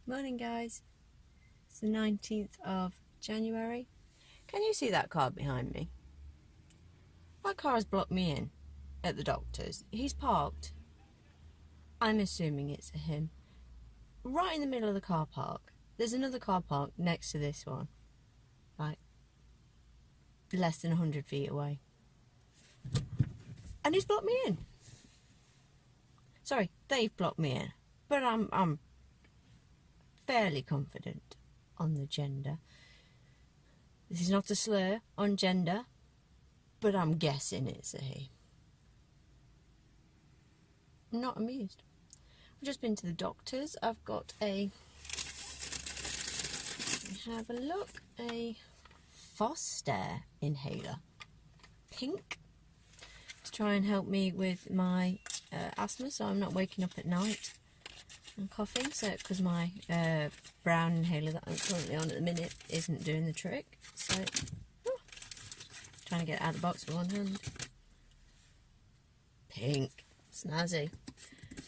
Morning guys, it's the 19th of January. Can you see that car behind me? My car has blocked me in at the doctor's. He's parked, I'm assuming it's him, right in the middle of the car park. There's another car park next to this one, like less than 100 feet away. And he's blocked me in. Sorry, they've blocked me in. But I'm fairly confident on the gender. This is not a slur on gender, but I'm guessing it's a he. I'm not amused. I've just been to the doctor's. I've got a, have a look, a Foster inhaler, pink, to try and help me with my asthma, so I'm not waking up at night and coughing. So because my brown inhaler that I'm currently on at the minute isn't doing the trick, so trying to get it out of the box with one hand. Pink, snazzy.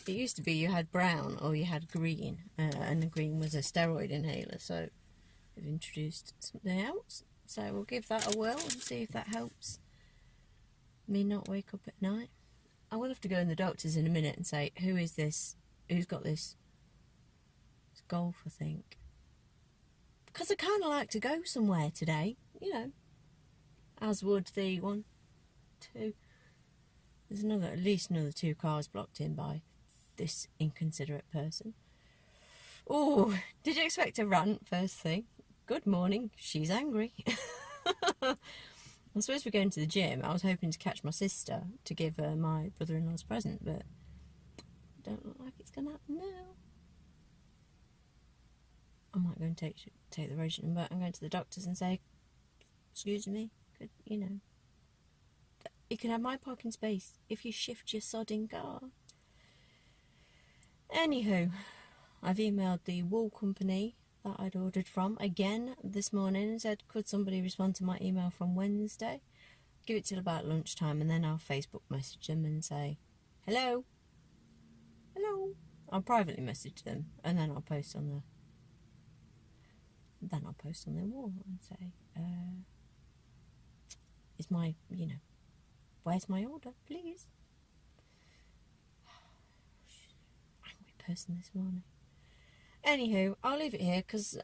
It used to be you had brown or you had green, and the green was a steroid inhaler, so they've introduced something else. So we'll give that a whirl and see if that helps me not wake up at night. I will have to go in the doctor's in a minute and say, who is this? Who's got this? It's golf, I think. Because I kind of like to go somewhere today, you know. As would the 1, 2. There's at least another 2 cars blocked in by this inconsiderate person. Oh, did you expect a rant first thing? Good morning, she's angry. I'm supposed to be going to the gym. I was hoping to catch my sister to give her my brother-in-law's present, but don't look like it's going to happen now. I might go and take the ration, but I'm going to the doctor's and say, excuse me, could, you know, you can have my parking space if you shift your sodding car. Anywho, I've emailed the wool company that I'd ordered from again this morning and said, could somebody respond to my email from Wednesday? Give it till about lunchtime and then I'll Facebook message them and say, hello. I'll privately message them and then I'll post on their wall and say, is my, you know, where's my order, please? Angry person this morning. Anywho, I'll leave it here because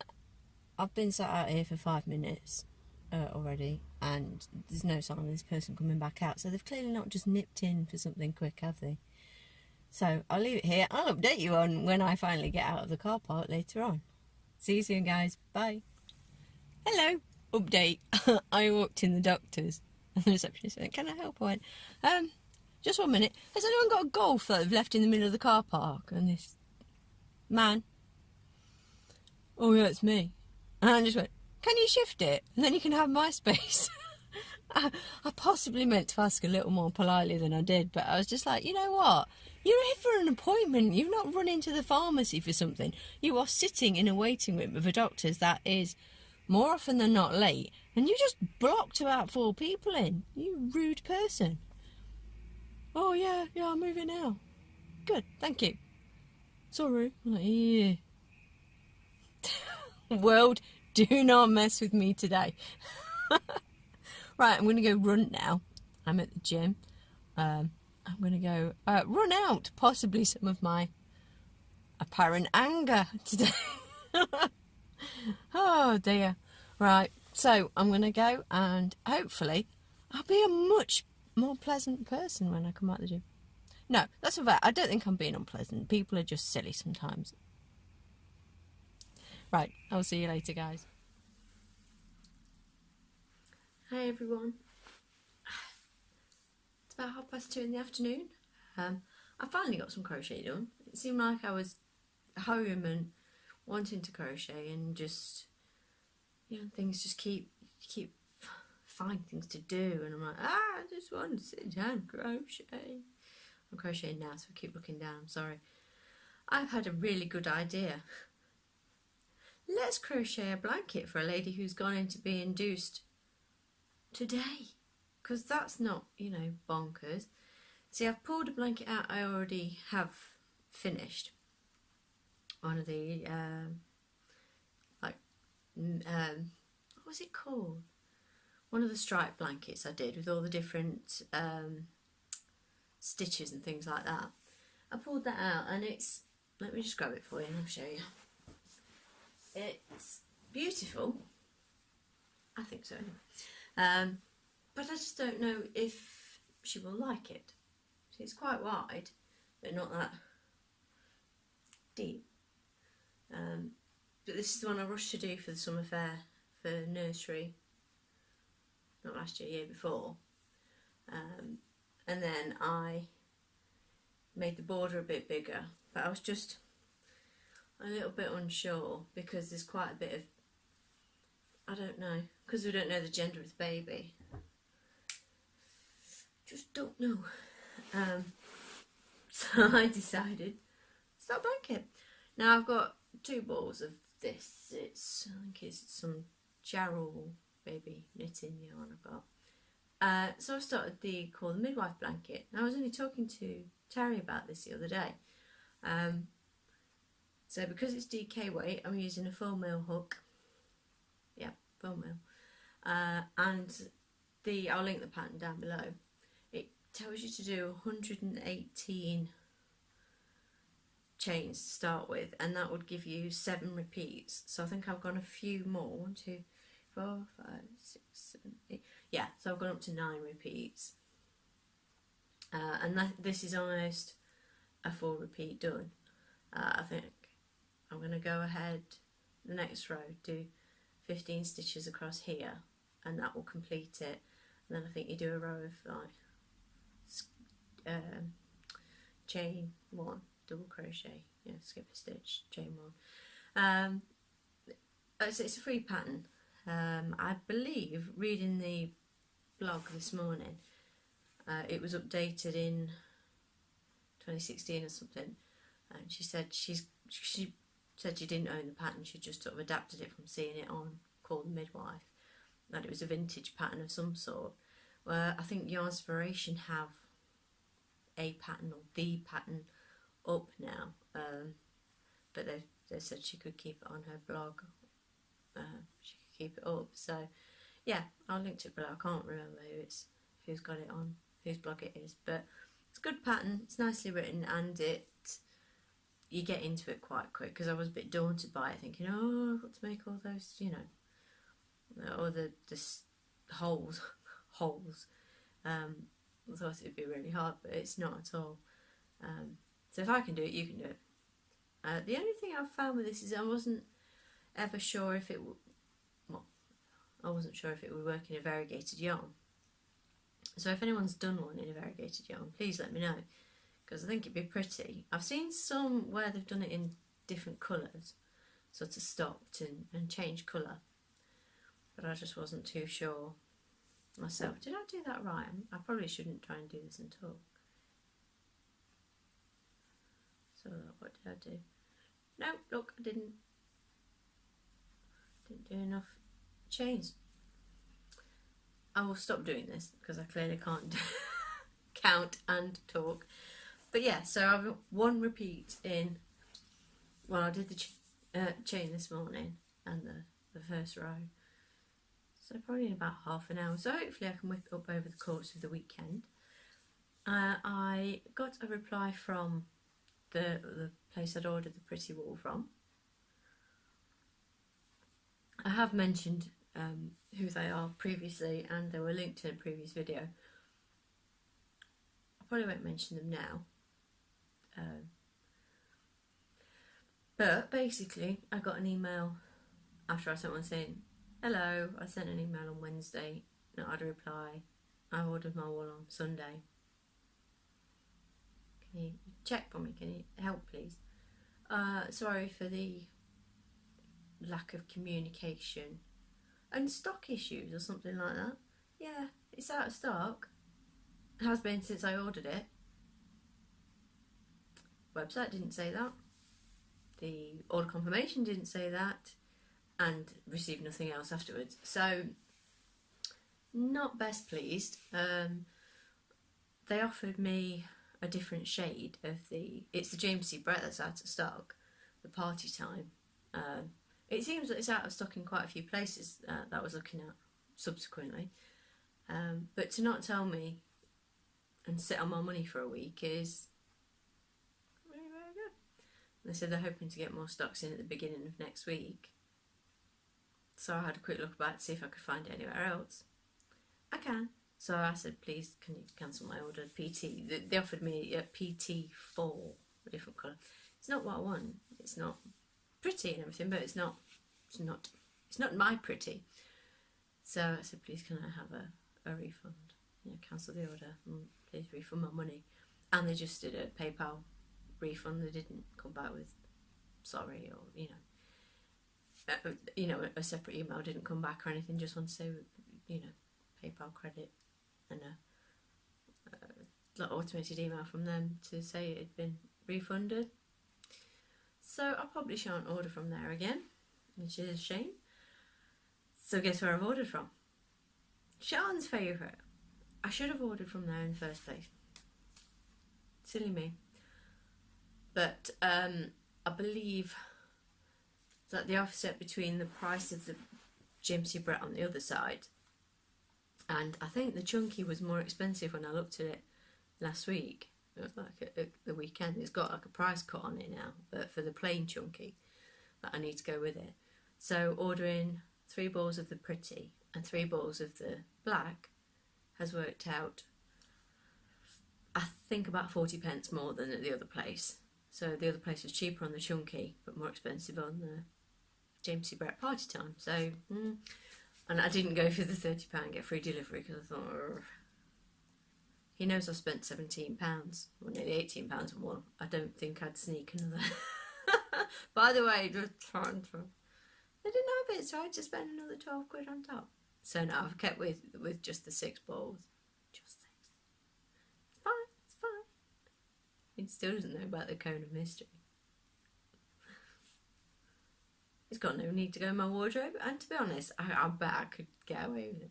I've been sat out here for 5 minutes already and there's no sign of this person coming back out, so they've clearly not just nipped in for something quick, have they? So I'll leave it here. I'll update you on when I finally get out of the car park later on. See you soon guys, bye. Hello, update. I walked in the doctor's and the receptionist went, can I help? I went, just 1 minute, has anyone got a golf that they've left in the middle of the car park? And this man, oh yeah, it's me. And I just went, can you shift it? And then you can have my space. I possibly meant to ask a little more politely than I did, but I was just like, you know what? You're here for an appointment. You've not run into the pharmacy for something. You are sitting in a waiting room of a doctor's that is more often than not late, and you just blocked about 4 people in. You rude person. Oh yeah, I'm moving now. Good, thank you. Sorry. I'm like, yeah. World, do not mess with me today. Right, I'm going to go run now. I'm at the gym. I'm going to go run out possibly some of my apparent anger today. Oh dear. Right, so I'm going to go and hopefully I'll be a much more pleasant person when I come out of the gym. No, that's not fair. I don't think I'm being unpleasant. People are just silly sometimes. Right, I'll see you later, guys. Hi, everyone. It's about 2:30 in the afternoon. I finally got some crochet done. It seemed like I was home and wanting to crochet and just, you know, things just keep find things to do. And I'm like, I just want to sit down and crochet. I'm crocheting now, so I keep looking down. I'm sorry. I've had a really good idea. Let's crochet a blanket for a lady who's gone in to be induced today, because that's not, you know, bonkers. See, I've pulled a blanket out I already have finished. One of the what was it called? One of the striped blankets I did with all the different stitches and things like that. I pulled that out and it's, let me just grab it for you and I'll show you. It's beautiful. I think so anyway. But I just don't know if she will like it. So it's quite wide, but not that deep. But this is the one I rushed to do for the summer fair for nursery. Not last year, year before. And then I made the border a bit bigger, but I was just a little bit unsure because there's quite a bit of, I don't know, because we don't know the gender of the baby. Just don't know. So I decided, it's that blanket. Now I've got 2 balls of this. It's, I think it's some Jarrell baby knitting yarn I've got. So I've started the Call the Midwife blanket. Now I was only talking to Terry about this the other day. So because it's DK weight, I'm using a 4mm hook. Yeah, 4mm. And I'll link the pattern down below. It tells you to do 118 chains to start with, and that would give you 7 repeats. So I think I've gone a few more. 1, 2, 4, 5, 6, 7, 8. Yeah, so I've gone up to 9 repeats. And this is almost a full repeat done. I think I'm going to go ahead the next row, do 15 stitches across here, and that will complete it. And then I think you do a row of like chain 1, double crochet, yeah, skip a stitch, chain 1. So it's a free pattern. I believe, reading the blog this morning, it was updated in 2016 or something, and she said she said she didn't own the pattern, she just sort of adapted it from seeing it on Call the Midwife, that it was a vintage pattern of some sort. Where I think Yarnspiration have a pattern or the pattern up now, but they said she could keep it on her blog. She could keep it up. So yeah, I'll link to it below. I can't remember who's got it on, whose blog it is, but it's a good pattern. It's nicely written, and you get into it quite quick, because I was a bit daunted by it, thinking, oh, I've got to make all those, you know, or the holes. I thought it would be really hard, but it's not at all. So if I can do it, you can do it. The only thing I've found with this is I wasn't ever sure if it would, I wasn't sure if it would work in a variegated yarn. So if anyone's done one in a variegated yarn, please let me know, because I think it'd be pretty. I've seen some where they've done it in different colours, sort of stopped and changed colour, but I just wasn't too sure myself. Did I do that right? I probably shouldn't try and do this and talk. So what did I do? No, look, I didn't do enough chains. I will stop doing this because I clearly can't count and talk. But yeah, so I've got 1 repeat in. Well, I did the chain this morning and the first row. So probably in about half an hour. So hopefully I can whip it up over the course of the weekend. I got a reply from the place I'd ordered the pretty wool from. I have mentioned who they are previously, and they were linked in a previous video. I probably won't mention them now. But basically, I got an email after I sent one saying, hello, I sent an email on Wednesday, not had a reply. I ordered my wool on Sunday. Can you check for me? Can you help, please? Sorry for the lack of communication and stock issues or something like that. Yeah, it's out of stock. It has been since I ordered it. Website didn't say that. The order confirmation didn't say that, and received nothing else afterwards. So not best pleased. They offered me a different shade of it's the Jamesy Brett that's out of stock, the party time. It seems that it's out of stock in quite a few places that I was looking at subsequently. But to not tell me and sit on my money for a week is really very good. They said they're hoping to get more stocks in at the beginning of next week. So I had a quick look about to see if I could find it anywhere else. I can. So I said, please, can you cancel my order? PT. They offered me a PT4, a different colour. It's not what I want. It's not pretty and everything, but it's not my pretty. So I said, please, can I have a refund? Cancel the order. Please refund my money. And they just did a PayPal refund. They didn't come back with sorry or a separate email didn't come back or anything. Just want to say PayPal credit and a automated email from them to say it had been refunded. So I probably shan't order from there again, which is a shame. So guess where I've ordered from? Sean's favourite. I should have ordered from there in the first place. Silly me. But I believe that the offset between the price of the Gypsy Brett on the other side, and I think the Chunky was more expensive when I looked at it last week. It was like the weekend. It's got like a price cut on it now, but for the plain Chunky that I need to go with it. So ordering 3 balls of the pretty and 3 balls of the black has worked out, I think, about 40 pence more than at the other place. So the other place was cheaper on the Chunky, but more expensive on the Gypsy Brett Party Time. So, and I didn't go for the £30 get free delivery because I thought, he knows I've spent £17, or nearly £18 on one. I don't think I'd sneak another. By the way, just trying to. They didn't have it, so I had to spend another 12 quid on top. So now I've kept with just the 6 balls. Just 6. It's fine, it's fine. He still doesn't know about the cone of mystery. It's got no need to go in my wardrobe, and to be honest, I bet I could get away with it.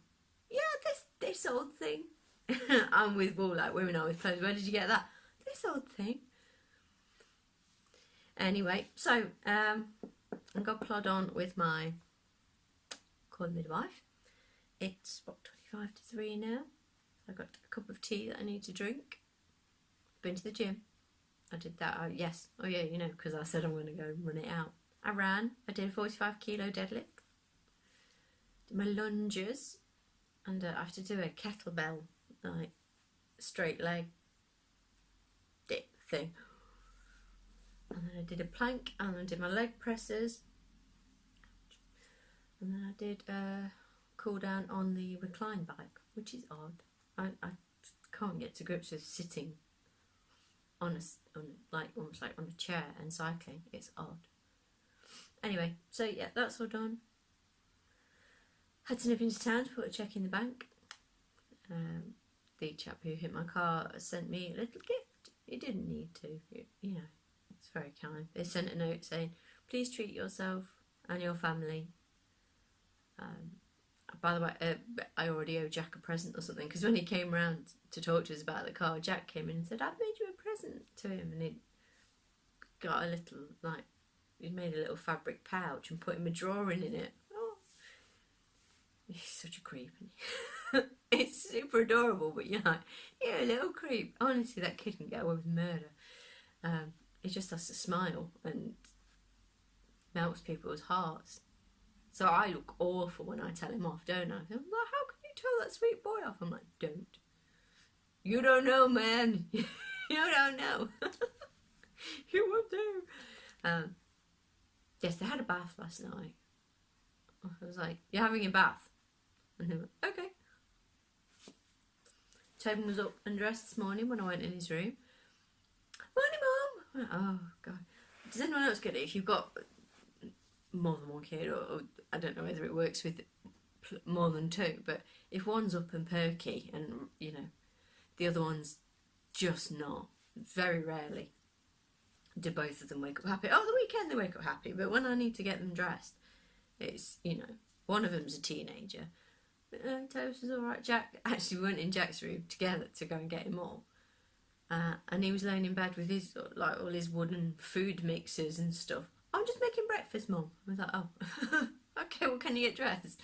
Yeah, this old thing. I'm with wool like women are with clothes. Where did you get that? This old thing. Anyway, so I'm going to plod on with my call midwife. It's 25 to 3 now. I've got a cup of tea that I need to drink. Been to the gym. I did that. Yes. Oh yeah, because I said I'm going to go run it out. I ran. I did a 45 kilo deadlift. Did my lunges. And I have to do a kettlebell, like, straight leg dip thing. And then I did a plank, and then I did my leg presses. And then I did a cool down on the recline bike, which is odd. I can't get to grips with sitting almost like on a chair and cycling. It's odd. Anyway, so yeah, that's all done. Had to nip into town to put a cheque in the bank. The chap who hit my car sent me a little gift. He didn't need to, it's very kind. They sent a note saying, please treat yourself and your family. By the way, I already owe Jack a present or something, because when he came round to talk to us about the car, Jack came in and said, I've made you a present to him, and he'd got a little, he'd made a little fabric pouch and put him a drawing in it. Oh, he's such a creep, isn't he? It's super adorable, but you're like, you're a little creep. Honestly, that kid can get away with murder. He just has to smile and melts people's hearts. So I look awful when I tell him off, don't I? I'm like, how can you tell that sweet boy off? I'm like, don't. You don't know, man. You don't know. You won't do. Yes, they had a bath last night. I was like, you're having a bath? And they went, okay. Tobin was up and dressed this morning when I went in his room. Morning, Mum. I went, oh, God. Does anyone else get it? If you've got more than one kid, or I don't know whether it works with more than 2, but if one's up and perky and, the other one's just not, very rarely do both of them wake up happy. Oh, the weekend they wake up happy, but when I need to get them dressed, it's, one of them's a teenager. But Toast was alright. Jack, actually, we went in Jack's room together to go and get him all. And he was laying in bed with his, all his wooden food mixers and stuff. I'm just making breakfast, Mum. I was like, oh, okay, well, can you get dressed?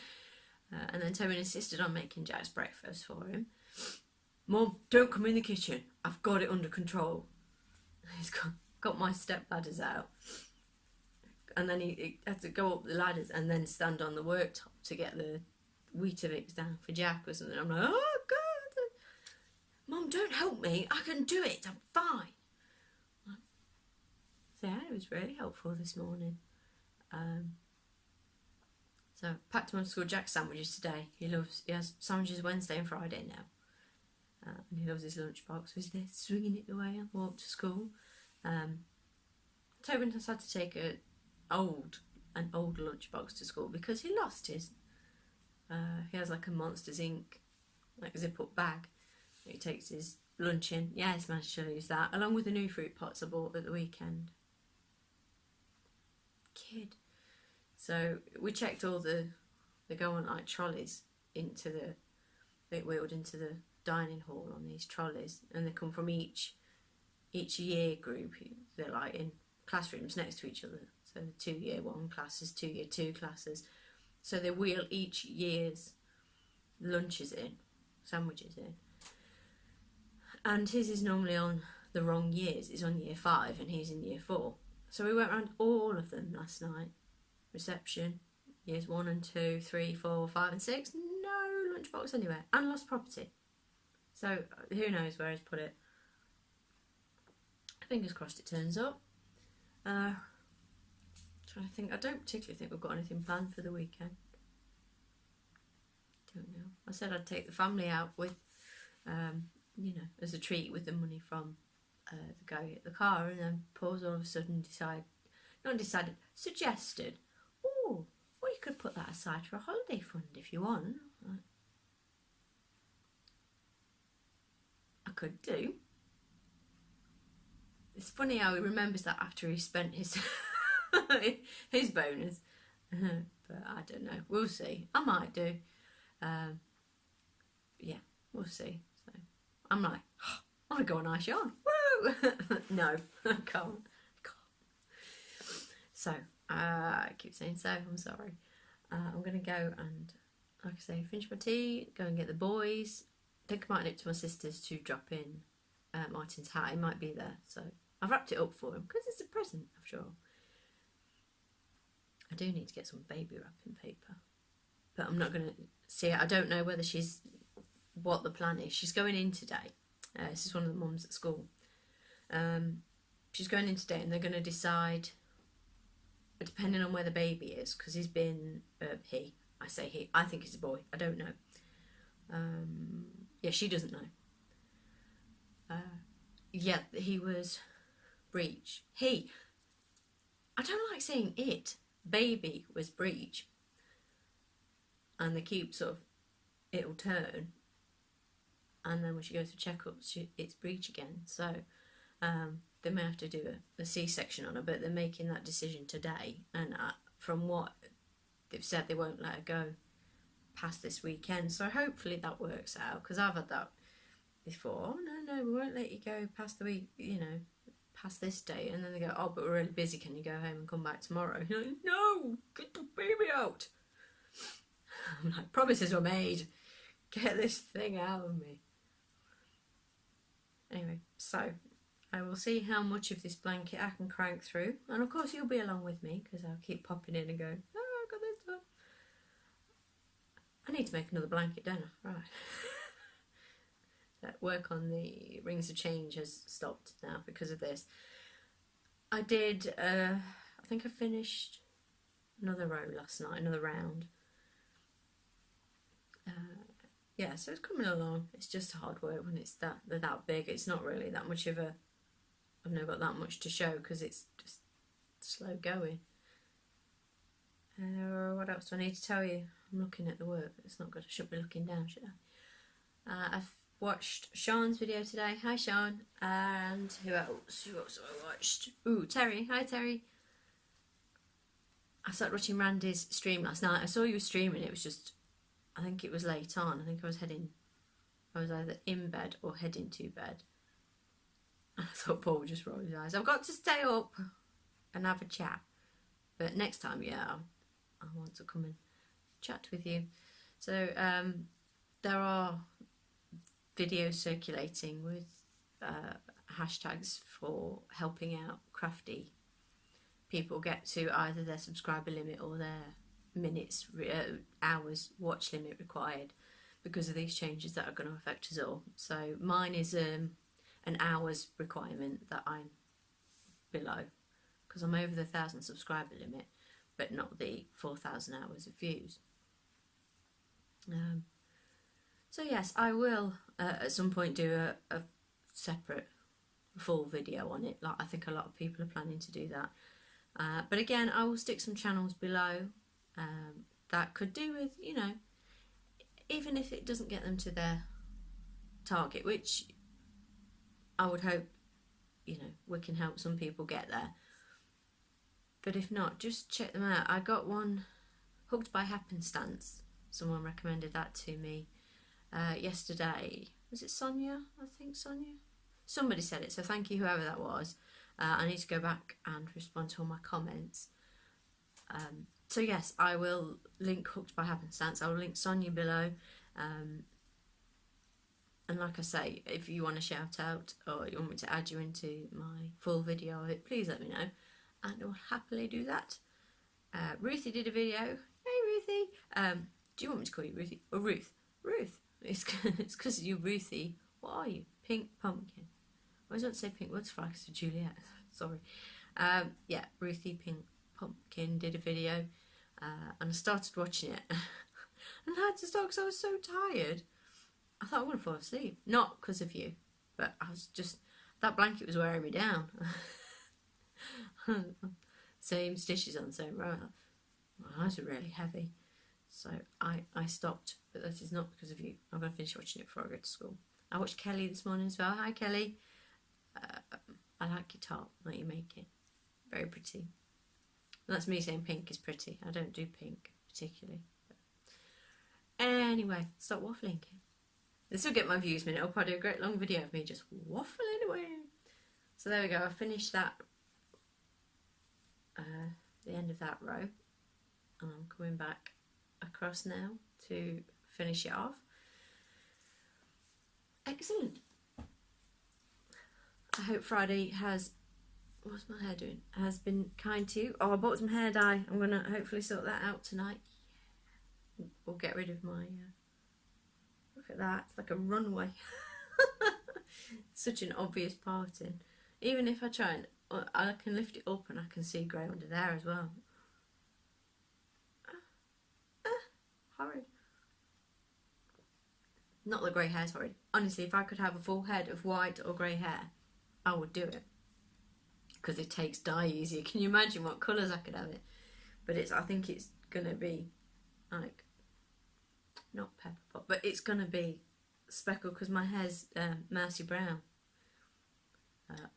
And then Tobin insisted on making Jack's breakfast for him. Mum, don't come in the kitchen. I've got it under control. He's got my step ladders out. And then he had to go up the ladders and then stand on the worktop to get the Weetabix down for Jack or something. I'm like, oh, God. Mum, don't help me. I can do it. I'm fine. So, yeah, it was really helpful this morning. So I packed him on school Jack sandwiches today. He has sandwiches Wednesday and Friday now. And he loves his lunchbox. So he's there swinging it away on the walk to school. Tobin has had to take an old lunchbox to school because he lost his. He has like a Monsters Inc. like zip-up bag. He takes his lunch in. Yeah, he's managed to lose that, along with the new fruit pots I bought at the weekend. Kid. So we checked all they go on like trolleys they wheeled into the dining hall on these trolleys, and they come from each year group. They're like in classrooms next to each other. So 2 year 1 classes, 2 year 2 classes. So they wheel each year's lunches in, sandwiches in. And his is normally on the wrong years. It's on year 5 and he's in year 4. So we went around all of them last night. Reception, years 1 and 2, 3, 4, 5 and 6. No lunchbox anywhere. And lost property. So who knows where he's put it. Fingers crossed it turns up. Trying to think. I don't particularly think we've got anything planned for the weekend. Don't know. I said I'd take the family out with, as a treat with the money from the guy at the car, and then Paul's all of a sudden suggested, oh, well, you could put that aside for a holiday fund if you want. I could do. It's funny how he remembers that after he spent his his bonus, but I don't know. We'll see. I might do. Yeah, we'll see. So I'm like, I want to go on ice yarn. Woo! No, I can't. So I keep saying so. I'm sorry. I'm gonna go and, like I say, finish my tea. Go and get the boys. I think I might nip to my sister's to drop in Martin's hat. He might be there, so I've wrapped it up for him because it's a present after all. I do need to get some baby wrapping paper, but I'm not going to see it. I don't know whether what the plan is. She's going in today. This is one of the mums at school. She's going in today, and they're going to decide, depending on where the baby is, because he's been, I say he, I think he's a boy. I don't know. Yeah, she doesn't know. Yeah, he was breech. I don't like saying it. Baby was breech. And they keep sort of, it'll turn. And then when she goes for checkups, it's breech again. So they may have to do a C-section on her, but they're making that decision today. And from what they've said, they won't let her go past this weekend. So hopefully that works out, because I've had that before. Oh, no, we won't let you go past the week, past this date. And then they go, oh, but we're really busy, can you go home and come back tomorrow? You're like, no, get the baby out. I'm like, promises were made, get this thing out of me. Anyway, so I will see how much of this blanket I can crank through, and of course you'll be along with me, because I'll keep popping in and going, oh, I got this done. I need to make another blanket, don't I? Right. That work on the rings of change has stopped now because of this. I did, I think I finished another row last night, another round. Yeah, so it's coming along. It's just hard work when they're that big. It's not really that much of a, I've never got that much to show because it's just slow going. What else do I need to tell you? I'm looking at the work. It's not good. I should be looking down, should I? I've watched Sean's video today. Hi, Sean. And who else? Who else have I watched? Ooh, Terry. Hi, Terry. I started watching Randi's stream last night. I saw you were streaming. It was just, I think it was late on. I think I was either in bed or heading to bed. I thought Paul would just roll his eyes. I've got to stay up and have a chat. But next time, yeah, I want to come and chat with you. So there are videos circulating with hashtags for helping out Crafty. People get to either their subscriber limit or their minutes, hours watch limit required because of these changes that are going to affect us all. So mine is an hours requirement that I'm below, because I'm over the 1,000 subscriber limit, but not the 4,000 hours of views. So yes, I will at some point do a separate full video on it. Like I think a lot of people are planning to do that. But again, I will stick some channels below that could do with, you know, even if it doesn't get them to their target, which I would hope, you know, we can help some people get there. But if not, just check them out. I got one, Hooked by Happenstance. Someone recommended that to me yesterday. Was it Sonia? I think Sonia. Somebody said it, so thank you, whoever that was. I need to go back and respond to all my comments. So yes, I will link Hooked by Happenstance. I will link Sonia below. And like I say, if you want to shout out or you want me to add you into my full video of it, please let me know, and I will happily do that. Ruthie did a video. Hey Ruthie. Do you want me to call you Ruthie or Ruth? Ruth. It's because you Ruthie. What are you? Pink pumpkin. I was going to say pink butterfly because of Juliet. Sorry. Yeah, Ruthie Pink Pumpkin did a video, and I started watching it, and I had to stop because I was so tired. I thought I would fall asleep. Not because of you, but I was just, that blanket was wearing me down. Same stitches on the same row. My eyes were really heavy. So I stopped, but that is not because of you. I'm going to finish watching it before I go to school. I watched Kelly this morning as well. Hi Kelly. I like your top that you're making. Very pretty. And that's me saying pink is pretty. I don't do pink particularly. But anyway, stop waffling. This will get my views minute. I'll probably do a great long video of me just waffling away. So there we go. I finished that. The end of that row. And I'm coming back across now to finish it off. Excellent. I hope Friday has, what's my hair doing? Has been kind to you. Oh, I bought some hair dye. I'm going to hopefully sort that out tonight. Or get rid of my, look at that. It's like a runway. Such an obvious parting. Even if I try and, I can lift it up and I can see grey under there as well. Horrid. Not that grey hair's horrid. Honestly, if I could have a full head of white or grey hair, I would do it. Because it takes dye easier. Can you imagine what colours I could have it? But it's, I think it's going to be like, not pepper pot, but it's going to be speckled because my hair's mousy brown.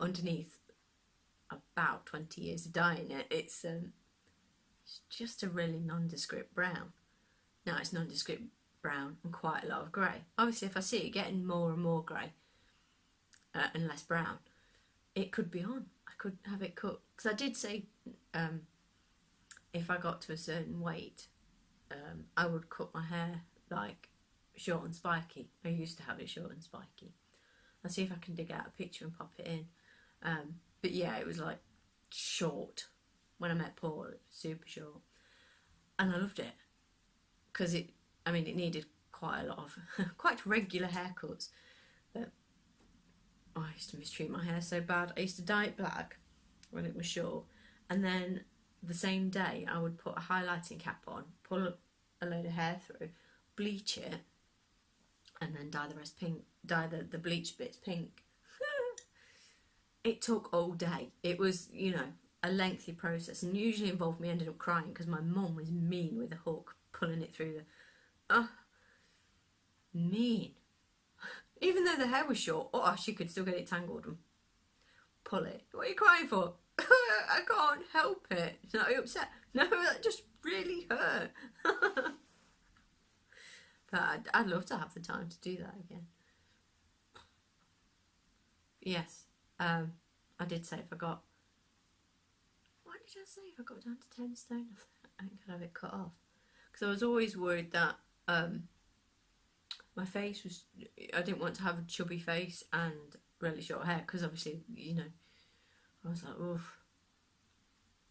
Underneath about 20 years of dye in it, it's just a really nondescript brown. Now it's nondescript brown and quite a lot of grey. Obviously if I see it getting more and more grey and less brown, it could be on. I could have it cut. Because I did say if I got to a certain weight, I would cut my hair like short and spiky. I used to have it short and spiky. I'll see if I can dig out a picture and pop it in. But yeah, it was like short. When I met Paul, it was super short. And I loved it. Because it needed quite a lot of, quite regular haircuts. But I used to mistreat my hair so bad. I used to dye it black when it was short. And then the same day, I would put a highlighting cap on, pull a load of hair through, bleach it, and then dye the rest pink, dye the bleached bits pink. It took all day. It was, you know, a lengthy process and usually involved me ended up crying because my mum was mean with a hook, pulling it through the... mean. Even though the hair was short, she could still get it tangled and pull it. What are you crying for? I can't help it. Are you upset? No, that just really hurt. But I'd love to have the time to do that again. Yes, I did say if I got... What did I say if I got down to 10 stone, I think I'd have it cut off. Because I was always worried that my face was, I didn't want to have a chubby face and really short hair, because obviously, you know, I was like, oof.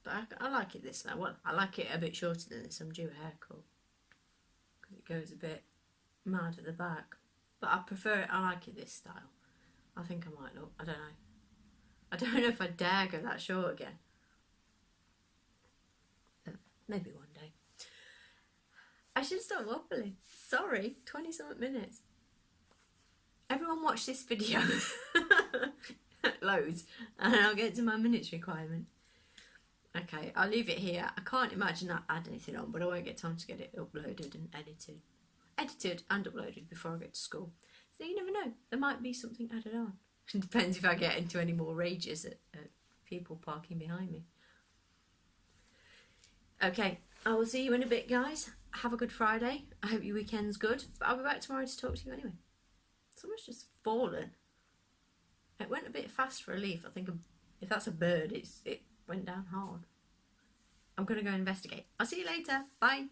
But I like it this now. Well, I like it a bit shorter than this. I'm due a haircut because it goes a bit mad at the back. But I prefer it. I like it this style. I think I might look. I don't know. I don't know if I dare go that short again. But maybe one day. I should stop waffling. Sorry, 20-something minutes. Everyone watch this video. Loads. And I'll get to my minutes requirement. Okay, I'll leave it here. I can't imagine I add anything on, but I won't get time to get it uploaded and edited. Edited and uploaded before I get to school. So you never know. There might be something added on. It depends if I get into any more rages at people parking behind me. Okay, I will see you in a bit, guys. Have a good Friday. I hope your weekend's good. But I'll be back tomorrow to talk to you anyway. Someone's just fallen. It went a bit fast for a leaf. I think if that's a bird, it went down hard. I'm going to go investigate. I'll see you later. Bye.